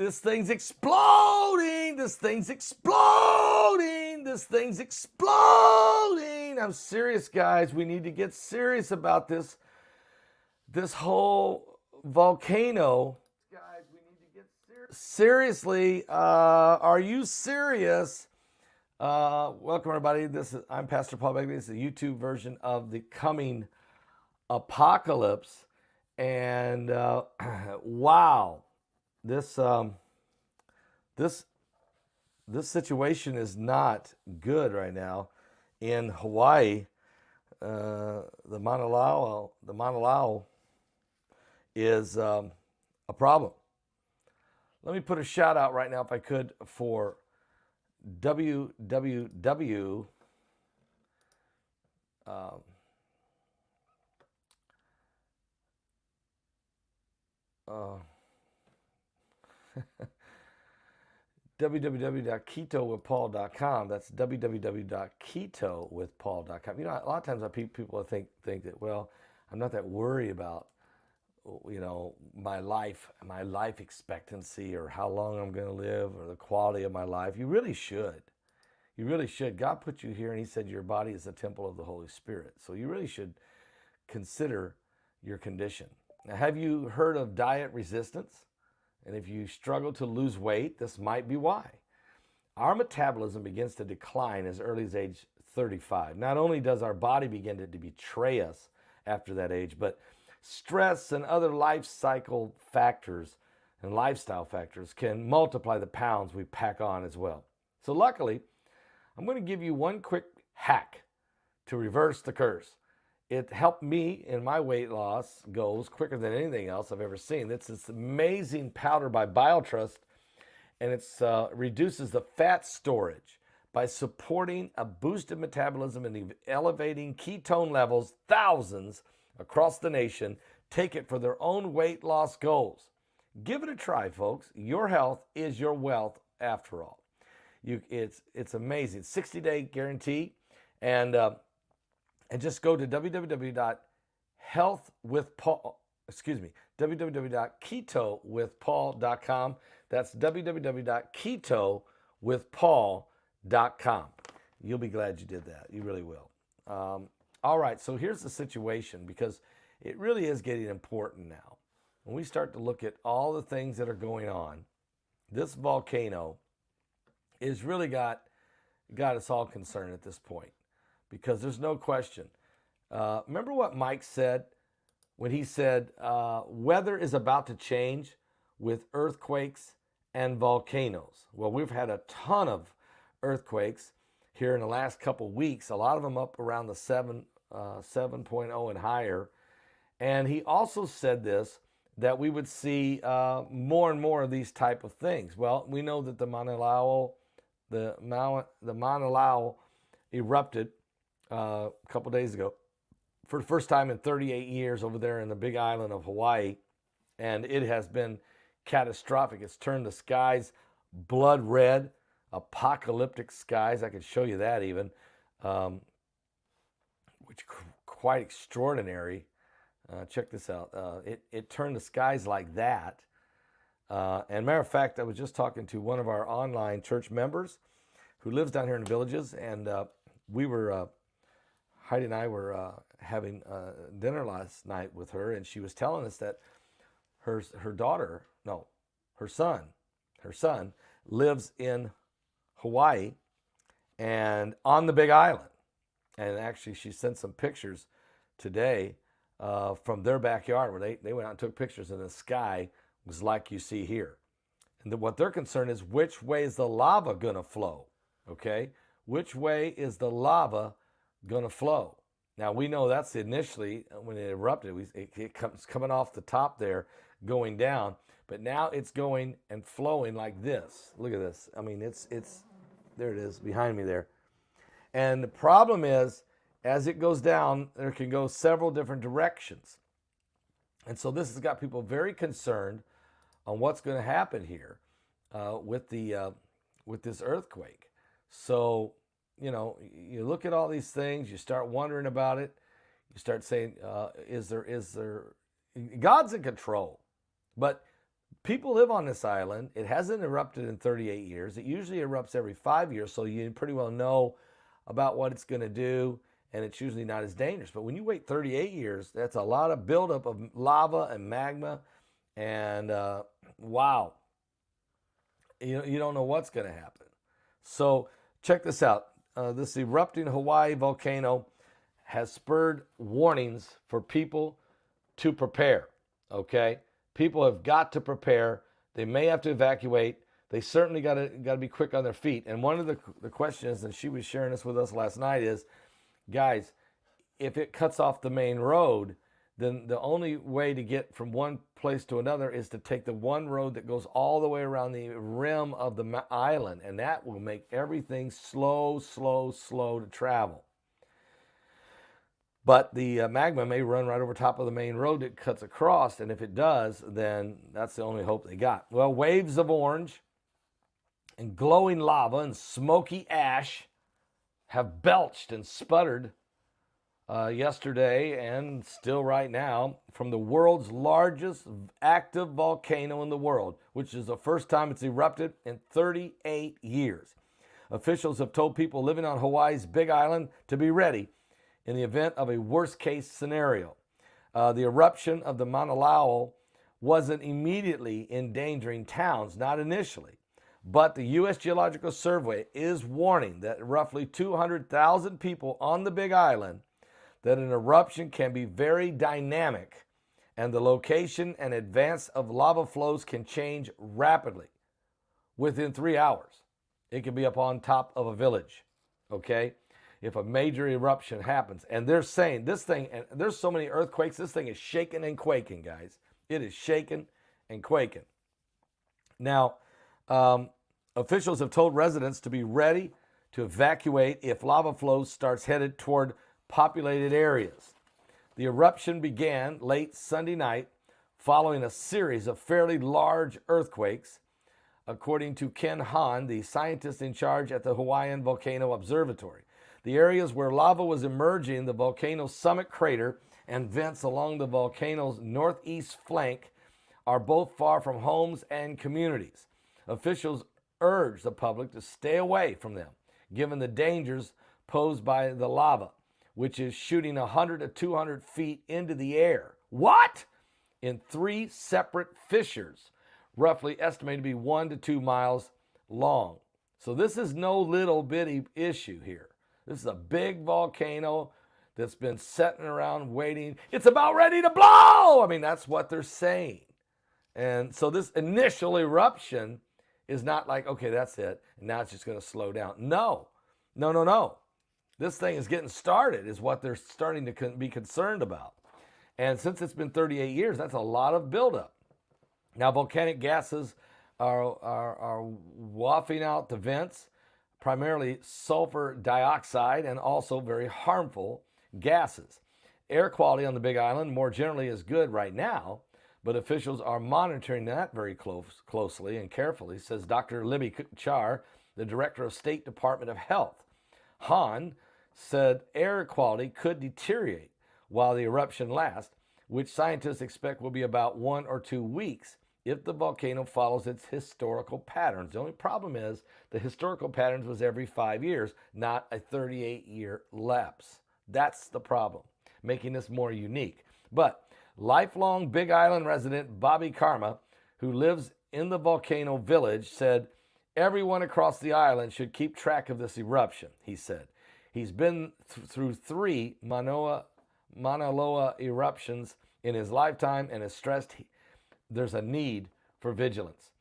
This thing's exploding. This thing's exploding. This thing's exploding. I'm serious, guys. We need to get serious about this whole volcano. Guys, we need to get serious. Seriously, are you serious? Welcome, everybody. I'm Pastor Paul Begley. This is a YouTube version of the coming apocalypse. And wow. This situation is not good right now in Hawaii. The Mauna Loa is a problem. Let me put a shout out right now, if I could, for www. www.ketowithpaul.com. That's www.ketowithpaul.com. You know, a lot of times people think that, well, I'm not that worried about, my life expectancy or how long I'm going to live or the quality of my life. You really should. You really should. God put you here, and He said your body is the temple of the Holy Spirit. So you really should consider your condition. Now, have you heard of diet resistance? And if you struggle to lose weight, this might be why. Our metabolism begins to decline as early as age 35. Not only does our body begin to betray us after that age, but stress and other life cycle factors and lifestyle factors can multiply the pounds we pack on as well. So luckily, I'm going to give you one quick hack to reverse the curse. It helped me in my weight loss goals quicker than anything else I've ever seen. It's this amazing powder by BioTrust, and it reduces the fat storage by supporting a boosted metabolism and elevating ketone levels. Thousands across the nation take it for their own weight loss goals. Give it a try, folks. Your health is your wealth after all. It's amazing. 60-day guarantee, and just go to www.ketowithpaul.com. That's www.ketowithpaul.com. You'll be glad you did that. You really will. All right, so here's the situation, because it really is getting important now. When we start to look at all the things that are going on, this volcano is really got us all concerned at this point. Because there's no question. Remember what Mike said when he said, weather is about to change with earthquakes and volcanoes. Well, we've had a ton of earthquakes here in the last couple weeks, a lot of them up around the 7.0 and higher. And he also said that we would see more and more of these type of things. Well, we know that the Mauna Loa erupted a couple days ago for the first time in 38 years over there in the big island of Hawaii, and it has been catastrophic. It's turned the skies blood red, apocalyptic skies. I could show you that even, which quite extraordinary. Check this out. It turned the skies like that. And matter of fact, I was just talking to one of our online church members who lives down here in the Villages, and Heidi and I were having dinner last night with her, and she was telling us that her son lives in Hawaii and on the Big Island. And actually, she sent some pictures today from their backyard where they went out and took pictures, and the sky was like you see here. And what they're concerned is, which way is the lava going to flow? Okay? Which way is the lava going to flow? Now, we know that's initially when it erupted, it comes coming off the top there, going down, but now it's going and flowing like this. Look at this. I mean, it's there it is behind me there. And the problem is, as it goes down, there can go several different directions. And so this has got people very concerned on what's going to happen here with this earthquake. So, you look at all these things, you start wondering about it, you start saying, is there, God's in control. But People live on this island. It hasn't erupted in 38 years. It usually erupts every 5 years, so you pretty well know about what it's going to do, and it's usually not as dangerous. But when you wait 38 years, that's a lot of buildup of lava and magma, and wow, you don't know what's going to happen. So check this out. This erupting Hawaii volcano has spurred warnings for people to prepare, okay? People have got to prepare. They may have to evacuate. They certainly got to be quick on their feet. And one of the questions, and she was sharing this with us last night, is, guys, if it cuts off the main road, then the only way to get from one place to another is to take the one road that goes all the way around the rim of the island, and that will make everything slow to travel. But the magma may run right over top of the main road that cuts across, and if it does, then that's the only hope they got. Well, waves of orange and glowing lava and smoky ash have belched and sputtered yesterday and still right now from the world's largest active volcano in the world, which is the first time it's erupted in 38 years. Officials have told people living on Hawaii's Big Island to be ready in the event of a worst-case scenario. The eruption of the Mauna Loa wasn't immediately endangering towns, not initially. But the U.S. Geological Survey is warning that roughly 200,000 people on the Big Island that an eruption can be very dynamic, and the location and advance of lava flows can change rapidly within 3 hours. It can be up on top of a village, okay? If a major eruption happens. And they're saying this thing, and there's so many earthquakes, this thing is shaking and quaking, guys. It is shaking and quaking. Now, officials have told residents to be ready to evacuate if lava flows starts headed toward populated areas. The eruption began late Sunday night following a series of fairly large earthquakes, according to Ken Hahn, the scientist in charge at the Hawaiian Volcano Observatory. The areas where lava was emerging, the volcano's summit crater and vents along the volcano's northeast flank, are both far from homes and communities. Officials urge the public to stay away from them, given the dangers posed by the lava, which is shooting 100 to 200 feet into the air. What? In 3 separate fissures, roughly estimated to be 1 to 2 miles long. So this is no little bitty issue here. This is a big volcano that's been sitting around waiting. It's about ready to blow. I mean, that's what they're saying. And so this initial eruption is not like, okay, that's it, and now it's just going to slow down. No. This thing is getting started, is what they're starting to be concerned about. And since it's been 38 years, that's a lot of buildup. Now, volcanic gases are wafting out the vents, primarily sulfur dioxide and also very harmful gases. Air quality on the Big Island more generally is good right now, but officials are monitoring that very closely and carefully, says Dr. Libby Char, the director of State Department of Health. Hahn said air quality could deteriorate while the eruption lasts, which scientists expect will be about 1 or 2 weeks if the volcano follows its historical patterns. The only problem is the historical patterns was every 5 years, not a 38-year lapse. That's the problem, making this more unique. But lifelong Big Island resident Bobby Karma, who lives in the volcano village, said everyone across the island should keep track of this eruption, he said. He's been through 3 Mauna Loa eruptions in his lifetime and has stressed there's a need for vigilance.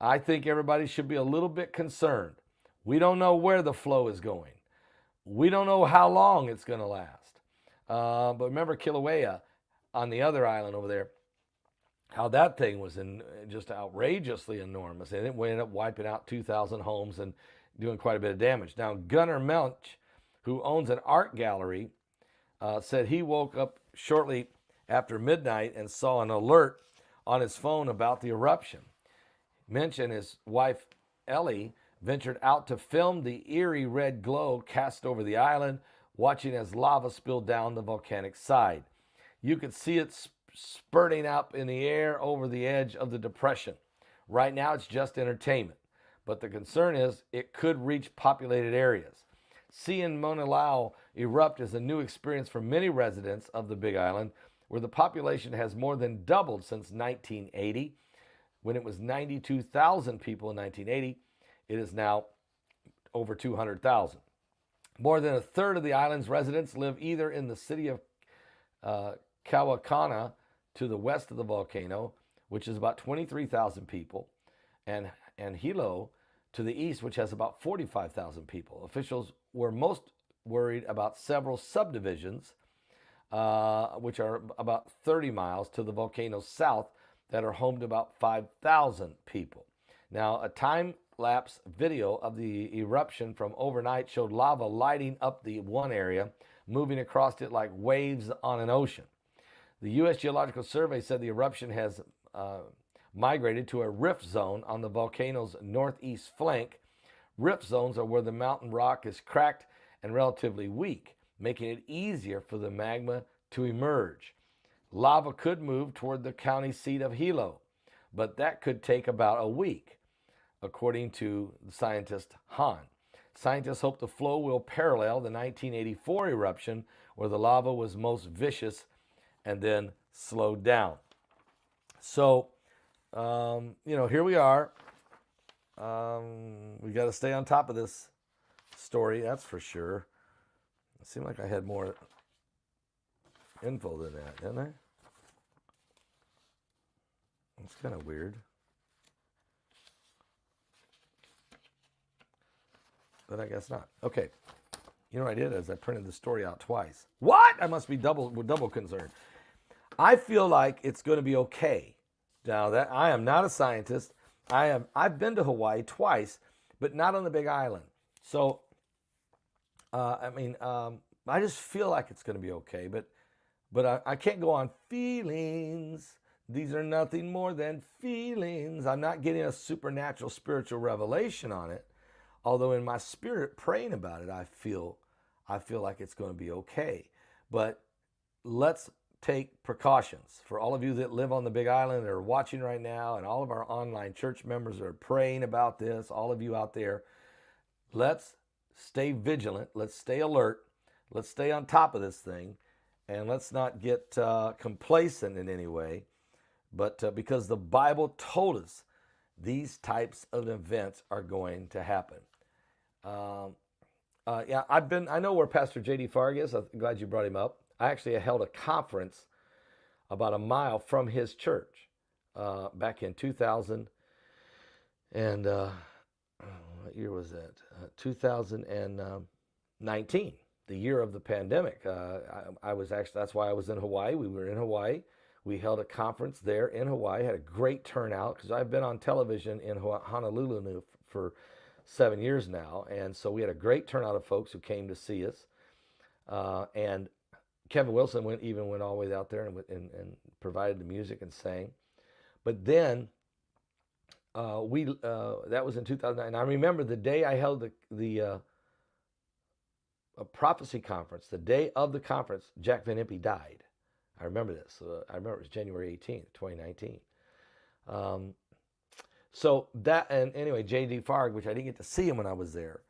I think everybody should be a little bit concerned. We don't know where the flow is going. We don't know how long it's going to last. But remember Kilauea on the other island over there, how that thing was just outrageously enormous. And it ended up wiping out 2,000 homes and doing quite a bit of damage. Now, Gunnar Melch, who owns an art gallery, said he woke up shortly after midnight and saw an alert on his phone about the eruption. Mensch and his wife, Ellie, ventured out to film the eerie red glow cast over the island, watching as lava spilled down the volcanic side. You could see it spurting up in the air over the edge of the depression. Right now, it's just entertainment. But the concern is it could reach populated areas. Seeing Mauna Loa erupt is a new experience for many residents of the Big Island, where the population has more than doubled since 1980. When it was 92,000 people in 1980, it is now over 200,000. More than a third of the island's residents live either in the city of Kawakana to the west of the volcano, which is about 23,000 people, and Hilo to the east, which has about 45,000 people. Officials were most worried about several subdivisions, which are about 30 miles to the volcano's south, that are home to about 5,000 people. Now, a time-lapse video of the eruption from overnight showed lava lighting up the one area, moving across it like waves on an ocean. The U.S. Geological Survey said the eruption has migrated to a rift zone on the volcano's northeast flank. Rift zones are where the mountain rock is cracked and relatively weak, making it easier for the magma to emerge. Lava could move toward the county seat of Hilo, but that could take about a week, according to the scientist Han. Scientists hope the flow will parallel the 1984 eruption, where the lava was most vicious and then slowed down. So, here we are. We got to stay on top of this story, that's for sure. It seemed like I had more info than that, didn't I? It's kind of weird. But I guess not. Okay. You know what I did is I printed the story out twice. What? I must be double concerned. I feel like it's going to be okay. Now that I am not a scientist, I've been to Hawaii twice, but not on the Big Island. So, I just feel like it's going to be okay. But I can't go on feelings. These are nothing more than feelings. I'm not getting a supernatural spiritual revelation on it. Although in my spirit, praying about it, I feel like it's going to be okay. But let's take precautions. For all of you that live on the Big Island that are watching right now, and all of our online church members are praying about this, all of you out there, let's stay vigilant. Let's stay alert. Let's stay on top of this thing. And let's not get complacent in any way. But because the Bible told us these types of events are going to happen. I know where Pastor J.D. Farg is. I'm glad you brought him up. I actually held a conference about a mile from his church back in 2000 and what year was that? 2019, the year of the pandemic. I was actually, that's why I was in Hawaii. We were in Hawaii. We held a conference there in Hawaii. Had a great turnout because I've been on television in Honolulu for 7 years now, and so we had a great turnout of folks who came to see us. And Kevin Wilson went all the way out there and provided the music and sang. But then that was in 2009. I remember the day I held a prophecy conference. The day of the conference, Jack Van Impe died. I remember this. I remember it was January 18th, 2019. So that, and anyway, J.D. Farg, which I didn't get to see him when I was there,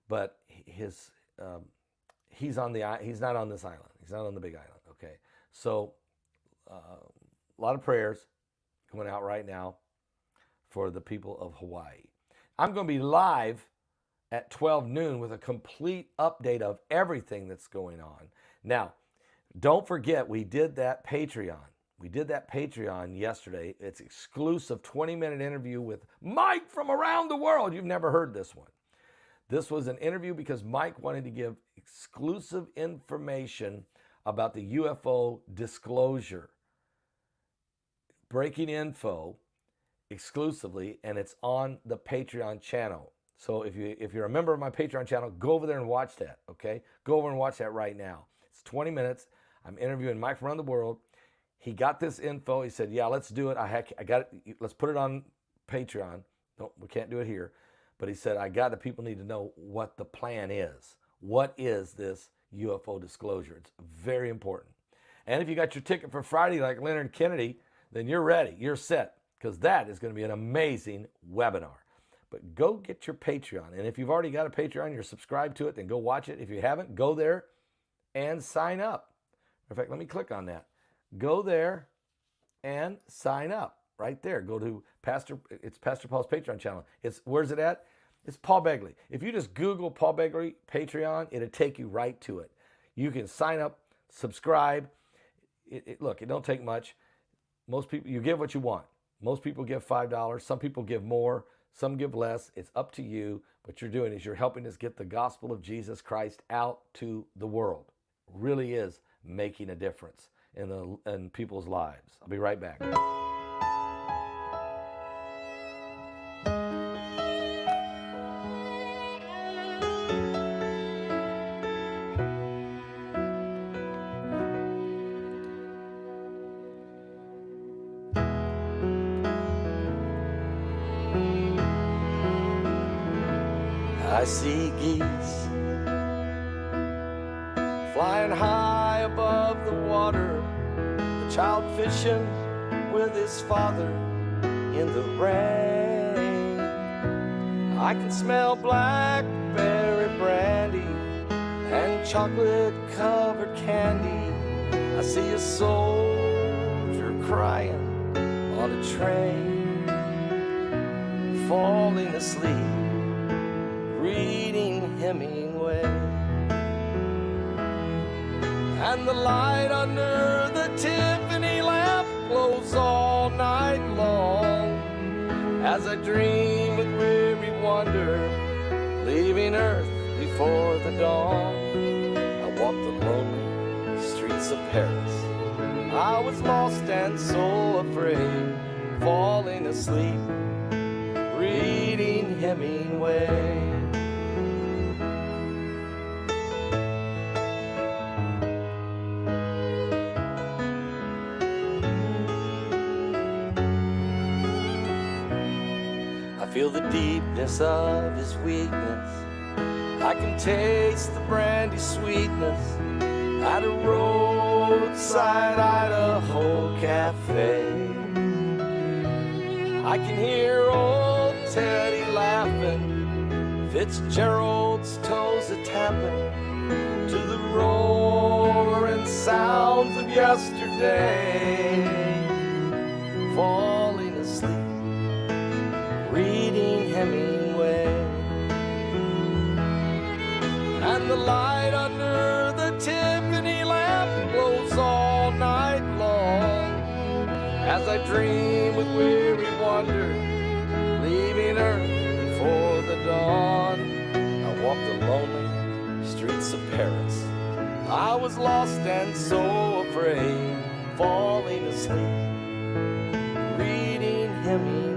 but he's not on this island. He's not on the Big Island. Okay, so a lot of prayers going out right now for the people of Hawaii. I'm going to be live at 12 noon with a complete update of everything that's going on. Now, don't forget, we did that Patreon. We did that Patreon yesterday. It's exclusive 20-minute interview with Mike from around the world. You've never heard this one. This was an interview because Mike wanted to give exclusive information about the UFO disclosure. Breaking info exclusively, and it's on the Patreon channel. So if you're a member of my Patreon channel, go over there and watch that, okay? Go over and watch that right now. It's 20 minutes. I'm interviewing Mike from around the world. He got this info. He said, yeah, let's do it. I got it. Let's put it on Patreon. No, we can't do it here. But he said, the people need to know what the plan is. What is this UFO disclosure? It's very important. And if you got your ticket for Friday like Leonard Kennedy, then you're ready. You're set. because that is going to be an amazing webinar. But go get your Patreon. And if you've already got a Patreon, you're subscribed to it, then go watch it. If you haven't, go there and sign up. In fact, let me click on that. Go there and sign up right there. Go to it's Pastor Paul's Patreon channel. Where's it at? It's Paul Begley. If you just Google Paul Begley Patreon, it'll take you right to it. You can sign up, subscribe. Look, it don't take much. Most people, you give what you want. Most people give $5. Some people give more. Some give less. It's up to you. What you're doing is you're helping us get the gospel of Jesus Christ out to the world. It really is making a difference in people's lives. I'll be right back. I see geese flying high above the water, a child fishing with his father in the rain. I can smell blackberry brandy and chocolate-covered candy. I see a soldier crying on a train, falling asleep, reading Hemingway. And the light under the Tiffany lamp glows all night long as I dream with weary wonder, leaving Earth before the dawn. I walk the lonely streets of Paris. I was lost and so afraid, falling asleep, reading Hemingway. I feel the deepness of his weakness. I can taste the brandy sweetness at a roadside Idaho cafe. I can hear old Teddy laughing, Fitzgerald's toes a-tapping to the roaring sounds of yesterday. Falling asleep, reading Hemingway. And the light under the Tiffany lamp glows all night long as I dream with weary wonder, leaving Earth before the dawn. I walk the lonely streets of Paris. I was lost and so afraid, falling asleep, reading Hemingway.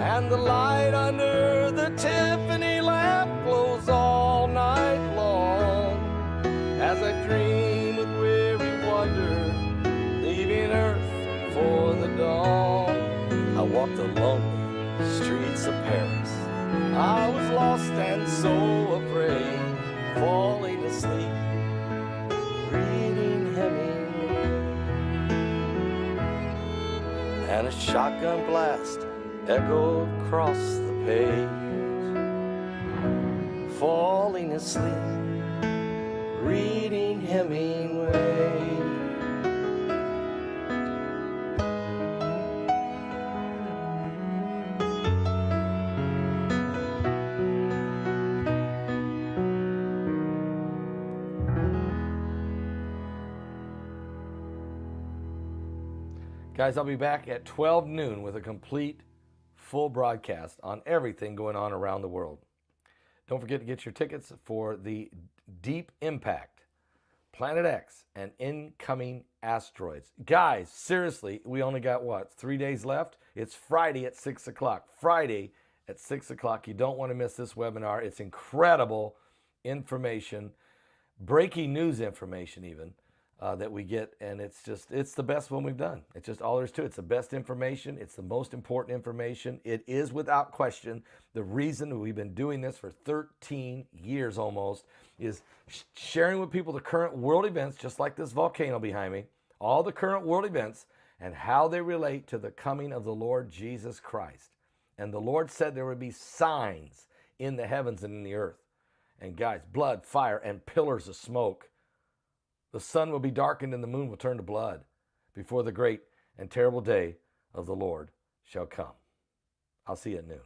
And the light under the Tiffany lamp glows all night long as I dream with weary wonder, leaving Earth before the dawn. I walk the lonely streets of Paris. I was lost and so afraid, falling asleep, reading Hemingway. And a shotgun blast echoed across the page, falling asleep, reading Hemingway. Guys, I'll be back at 12 noon with a complete full broadcast on everything going on around the world. Don't forget to get your tickets for the Deep Impact, Planet X, and Incoming Asteroids. Guys, seriously, we only got, 3 days left? It's Friday at 6 o'clock. Friday at 6 o'clock. You don't want to miss this webinar. It's incredible information, breaking news information even, that we get, and it's the best one we've done. It's just all there is to it. It's the best information. It's the most important information. It is without question the reason we've been doing this for 13 years almost, is sharing with people the current world events, just like this volcano behind me, all the current world events and how they relate to the coming of the Lord Jesus Christ. And the Lord said there would be signs in the heavens and in the earth. And guys, blood, fire, and pillars of smoke. The sun will be darkened and the moon will turn to blood before the great and terrible day of the Lord shall come. I'll see you at noon.